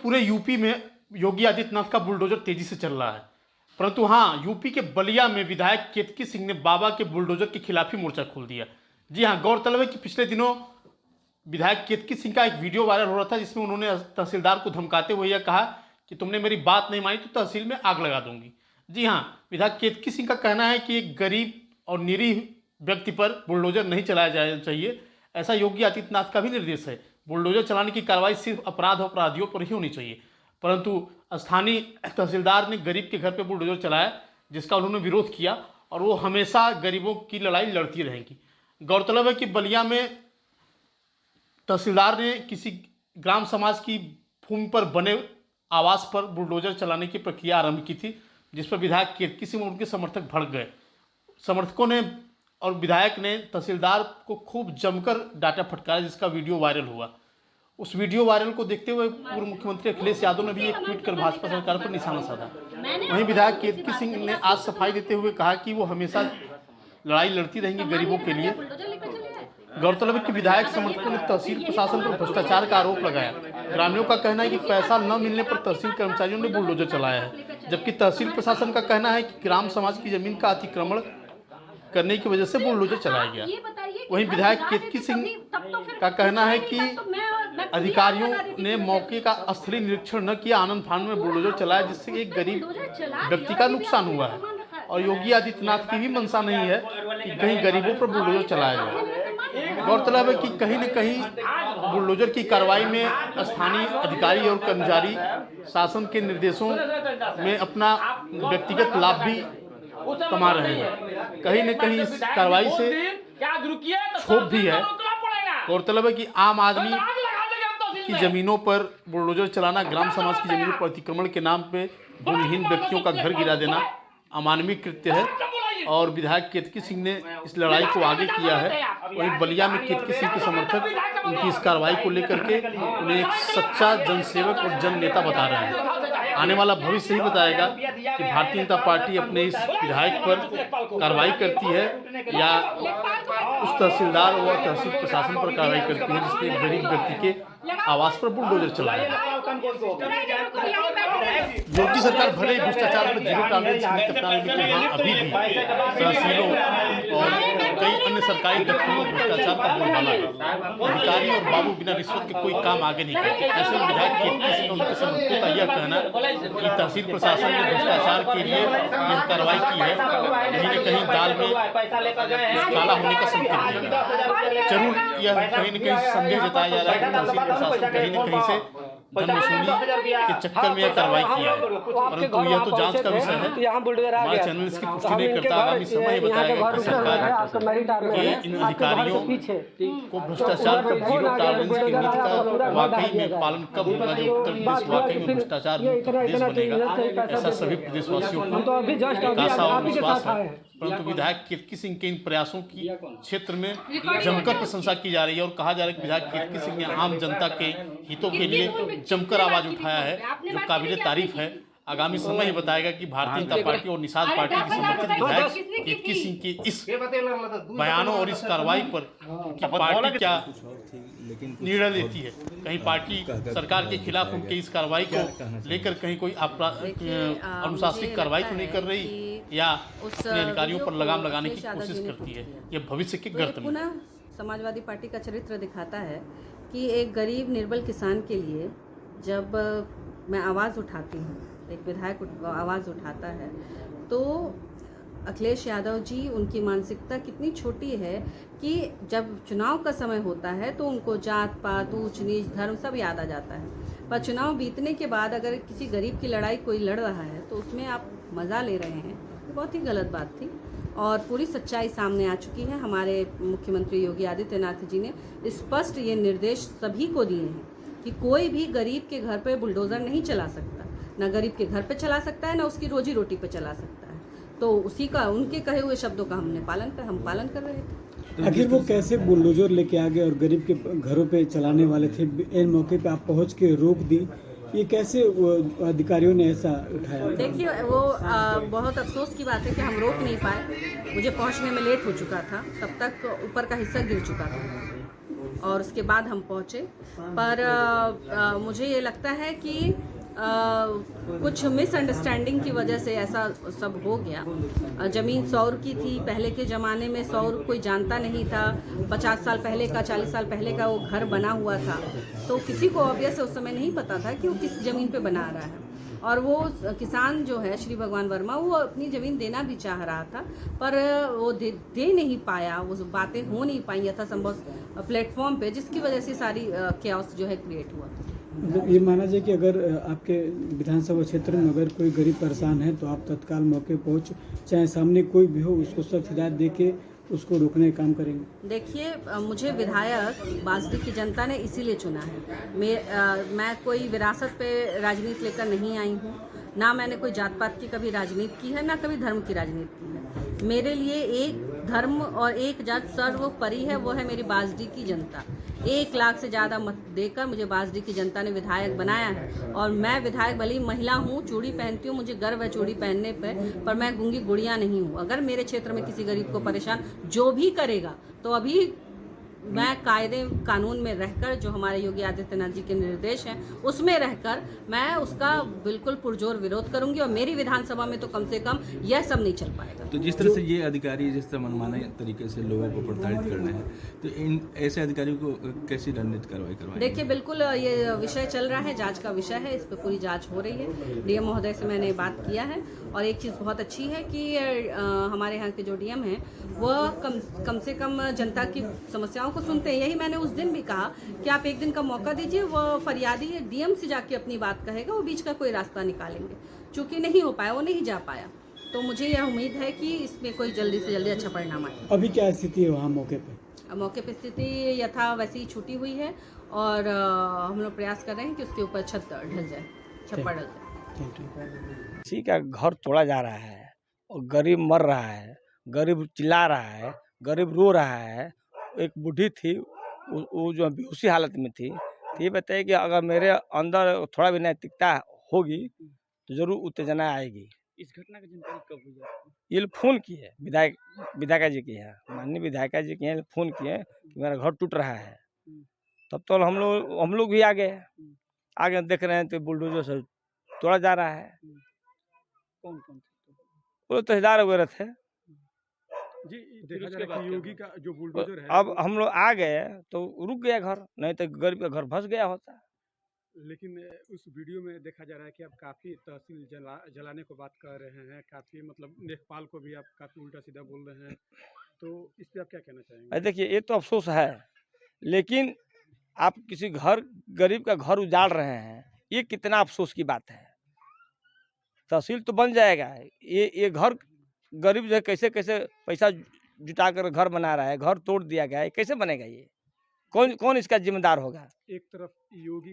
पूरे यूपी में योगी आदित्यनाथ का बुलडोजर तेजी से चल रहा है, परंतु हाँ, यूपी के बलिया में विधायक केतकी सिंह ने बाबा के बुलडोजर के खिलाफ ही मोर्चा खोल दिया। जी हाँ, गौरतलब है कि पिछले दिनों विधायक केतकी सिंह का एक वीडियो वायरल हो रहा था, जिसमें उन्होंने तहसीलदार को धमकाते हुए यह कहा कि तुमने मेरी बात नहीं मानी तो तहसील में आग लगा दूंगी। जी हाँ, विधायक केतकी सिंह का कहना है कि एक गरीब और निरीह व्यक्ति पर बुलडोजर नहीं चलाया जाना चाहिए, ऐसा योगी आदित्यनाथ का भी निर्देश है। बुलडोजर चलाने की कार्रवाई सिर्फ अपराध और अपराधियों पर ही होनी चाहिए, परंतु स्थानीय तहसीलदार ने गरीब के घर पर बुलडोजर चलाया, जिसका उन्होंने विरोध किया और वो हमेशा गरीबों की लड़ाई लड़ती रहेंगी। गौरतलब है कि बलिया में तहसीलदार ने किसी ग्राम समाज की भूमि पर बने आवास पर बुलडोजर चलाने की प्रक्रिया आरंभ की थी, जिस पर विधायक केतकी सिंह और उनके समर्थक भड़क गए। समर्थकों ने और विधायक ने तहसीलदार को खूब जमकर डांटा फटकारा, जिसका वीडियो वायरल हुआ। उस वीडियो वायरल को देखते हुए पूर्व मुख्यमंत्री अखिलेश यादव ने भी एक ट्वीट कर भाजपा सरकार पर निशाना साधा। वहीं विधायक केतकी सिंह ने आज सफाई देते हुए कहा कि वो हमेशा लड़ाई लड़ती रहेंगी गरीबों के लिए। गौरतलब है कि विधायक समर्थकों ने तहसील प्रशासन पर भ्रष्टाचार का आरोप लगाया। ग्रामीणों का कहना है कि पैसा न मिलने पर तहसील कर्मचारियों ने बुलडोजर चलाया है, जबकि तहसील प्रशासन का कहना है कि ग्राम समाज की जमीन का अतिक्रमण करने की वजह से बुलडोजर चलाया गया। वहीं विधायक केतकी सिंह का कहना है कि अधिकारियों ने मौके का स्थलीय निरीक्षण न किया, आनंद फानन में बुलडोजर चलाया, जिससे एक गरीब व्यक्ति का नुकसान हुआ है। और योगी आदित्यनाथ की भी मंशा नहीं है कि कहीं गरीबों पर बुलडोजर चलाया जाए। गौरतलब है कि कहीं न कहीं बुलडोजर की कार्रवाई में स्थानीय अधिकारी और कर्मचारी शासन के निर्देशों में अपना व्यक्तिगत लाभ भी कमा रहे हैं। कहीं न कहीं इस कार्रवाई से क्षोभ भी है। गौरतलब है कि आम आदमी की जमीनों पर बुलडोजर चलाना, ग्राम समाज की जमीनों पर अतिक्रमण के नाम पे भूमिहीन व्यक्तियों का घर गिरा देना अमानवीय कृत्य है और विधायक केतकी सिंह ने इस लड़ाई को आगे किया है। वहीं बलिया में केतकी सिंह के समर्थक उनकी इस कार्रवाई को लेकर के उन्हें एक सच्चा जनसेवक और जन नेता बता रहे हैं। आने वाला भविष्य ही बताएगा कि भारतीय जनता पार्टी अपने इस विधायक पर कार्रवाई करती है या उस तहसीलदार व तहसील प्रशासन पर कार्रवाई करती है जिसने गरीब व्यक्ति के आवास पर बुलडोजर चलाया। योगी सरकार भले ही भ्रष्टाचार पर जीरो टॉलरेंस नहीं करता है, लेकिन हाँ अभी भी तहसीलों और कई अन्य सरकारी दफ्तरों में भ्रष्टाचार का बोलबाला है। अधिकारी और बाबू बिना रिश्वत के कोई काम आगे नहीं करते। ऐसे में विधायक केतकी सिंह और उनके समर्थकों का यह कहना कि तहसील प्रशासन ने भ्रष्टाचार के लिए यह कार्रवाई की है, कहीं न कहीं दाल में काला होने का संकेत है। जरूर यह कहीं न कहीं संदेह जताया जा रहा है कि तहसील प्रशासन कहीं न कहीं से धन वसूली के चक्कर में यह कार्रवाई किया है, परंतु यह तो जांच का विषय है। हमारा चैनल इसकी पुष्टि नहीं करता। आगामी समय बताएगा कि सरकार के इन अधिकारियों को भ्रष्टाचार पर जीरो टॉलरेंस की नीति का वाकई में पालन कब होगा, जब उत्तर प्रदेश वाकई में भ्रष्टाचार मुक्त प्रदेश बनेगा। ऐसा सभी प्रदेशवासियों को आशा और विश्वास है। परंतु विधायक केतकी सिंह के इन प्रयासों की क्षेत्र में जमकर प्रशंसा की जा रही है और कहा जा रहा है कि विधायक केतकी सिंह ने आम जनता के हितों के लिए जमकर आवाज उठाया है, जो काबिले तारीफ है। आगामी समय ही बताएगा कि भारतीय जनता पार्टी और निषाद पार्टी की समर्थित विधायक केतकी सिंह के इस बयानों और इस कार्रवाई पर कि पार्टी क्या निर्णय लेती है। कहीं पार्टी सरकार के खिलाफ उनके इस कार्रवाई को लेकर कहीं कोई अनुशासनिक कार्रवाई तो नहीं कर रही या अपने अधिकारियों पर लगाम लगाने की कोशिश करती है। यह भविष्य के गर्त में समाजवादी पार्टी का चरित्र दिखाता है कि एक गरीब निर्बल किसान के लिए जब मैं आवाज़ उठाती हूँ, एक विधायक आवाज़ उठाता है, तो अखिलेश यादव जी उनकी मानसिकता कितनी छोटी है कि जब चुनाव का समय होता है तो उनको जात पात ऊंच नीच धर्म सब याद आ जाता है, पर चुनाव बीतने के बाद अगर किसी गरीब की लड़ाई कोई लड़ रहा है तो उसमें आप मज़ा ले रहे हैं, तो बहुत ही गलत बात थी। और पूरी सच्चाई सामने आ चुकी है। हमारे मुख्यमंत्री योगी आदित्यनाथ जी ने स्पष्ट ये निर्देश सभी को दिए हैं कि कोई भी गरीब के घर पे बुलडोज़र नहीं चला सकता, ना गरीब के घर पे चला सकता है, ना उसकी रोजी रोटी पे चला सकता है। तो उसी का, उनके कहे हुए शब्दों का हम पालन कर रहे थे। आखिर वो कैसे बुलडोजर लेके आ गए और गरीब के घरों पे चलाने वाले थे, इन मौके पे आप पहुंच के रोक दी, ये कैसे अधिकारियों ने ऐसा उठाया? देखिए, वो बहुत अफसोस की बात है कि हम रोक नहीं पाए। मुझे पहुंचने में लेट हो चुका था, तब तक ऊपर का हिस्सा गिर चुका था। और उसके बाद हम पहुँचे। पर मुझे ये लगता है कि कुछ मिसअंडरस्टैंडिंग की वजह से ऐसा सब हो गया। ज़मीन सौर की थी, पहले के ज़माने में सौर कोई जानता नहीं था। 50 साल पहले का, 40 साल पहले का वो घर बना हुआ था, तो किसी को ऑब्वियस उस समय नहीं पता था कि वो किस ज़मीन पे बना रहा है। और वो किसान जो है श्री भगवान वर्मा, वो अपनी ज़मीन देना भी चाह रहा था, पर वो दे नहीं पाया, वो बातें हो नहीं पाई यथासंभव प्लेटफॉर्म पे, जिसकी वजह से सारी कैओस जो है क्रिएट हुआ। मतलब ये माना जाए कि अगर आपके विधानसभा क्षेत्र में अगर कोई गरीब परेशान है तो आप तत्काल मौके पहुंच, चाहे सामने कोई भी हो, उसको सख्त हिदायत दे के उसको रोकने का काम करेंगे। देखिए, मुझे विधायक बासडी की जनता ने इसीलिए चुना है। मैं कोई विरासत पे राजनीति लेकर नहीं आई हूँ, ना मैंने कोई जात पात की कभी राजनीति की है, ना कभी धर्म की राजनीति की है। मेरे लिए एक धर्म और एक जात सर्वोपरि है, वो है मेरी बासडी की जनता। 1 लाख से ज़्यादा मत देकर मुझे बासडी की जनता ने विधायक बनाया है, और मैं विधायक भले ही महिला हूँ, चूड़ी पहनती हूँ, मुझे गर्व है चूड़ी पहनने पर मैं गूंगी गुड़िया नहीं हूँ। अगर मेरे क्षेत्र में किसी गरीब को परेशान जो भी करेगा, तो अभी मैं कायदे कानून में रहकर, जो हमारे योगी आदित्यनाथ जी के निर्देश हैं उसमें रहकर, मैं उसका बिल्कुल पुरजोर विरोध करूंगी। और मेरी विधानसभा में तो कम से कम यह सब नहीं चल पाएगा। तो जिस तरह से ये अधिकारी जिस तरह मनमाने तरीके से लोगों को प्रताड़ित कर रहे हैं, तो इन ऐसे अधिकारियों को कैसी रणनीतिक कार्रवाई करवाएंगे? देखिए, बिल्कुल ये विषय चल रहा है, जांच का विषय है, इस पर पूरी जांच हो रही है। डीएम महोदय से मैंने बात किया है, और एक चीज़ बहुत अच्छी है कि हमारे यहाँ के जो डीएम हैं वह कम से कम जनता की समस्याओं को सुनते हैं। यही मैंने उस दिन भी कहा कि आप एक दिन का मौका दीजिए, वो फरियादी डीएम से जाके अपनी बात कहेगा, वो बीच का कोई रास्ता निकालेंगे। चूँकि नहीं हो पाया, वो नहीं जा पाया, तो मुझे यह उम्मीद है कि इसमें कोई जल्दी से जल्दी अच्छा परिणाम आए। अभी क्या स्थिति है वहाँ मौके पे? मौके पे स्थिति यथा वैसी ही छूटी हुई है, और हम लोग प्रयास कर रहे हैं कि उसके ऊपर छत ढल जाए, छप्पर ढल जाए। किसी का घर तोड़ा जा रहा है और गरीब मर रहा है, गरीब चिल्ला रहा है, गरीब रो रहा है। एक बूढ़ी थी, वो जो बेहोशी हालत में थी, तो ये बताइए कि अगर मेरे अंदर थोड़ा भी नैतिकता होगी तो जरूर उत्तेजना आएगी। इस घटना की जानकारी कब हुई आपको? ये फोन की है, विधायिका जी की है, माननीय विधायिका जी की है, फोन किए कि मेरा घर टूट रहा है। तब तो हम लोग भी आ गए देख रहे हैं तो बुलडोजर से तोड़ा जा रहा है। कौन कौन थे? वो तहसीलदार वगैरह थे। जी, देखा जा रहा है कि योगी का जो बुलडोजर है, अब हम लोग आ गए तो रुक गया घर, नहीं तो गरीब का घर फंस गया होता। लेकिन उस वीडियो में देखा जा रहा है कि आप काफ़ी तहसील जलाने को बात कर रहे हैं, काफ़ी मतलब लेखपाल को भी आप काफ़ी उल्टा सीधा बोल रहे हैं, तो इस पे आप क्या कहना चाहेंगे? देखिए, ये तो अफसोस है, लेकिन आप किसी गरीब का घर उजाड़ रहे हैं, ये कितना अफसोस की बात है। तहसील तो बन जाएगा, ये घर गरीब जो है कैसे कैसे पैसा जुटा कर घर बना रहा है, घर तोड़ दिया गया है, कैसे बनेगा ये? कौन इसका जिम्मेदार होगा? एक तरफ योगी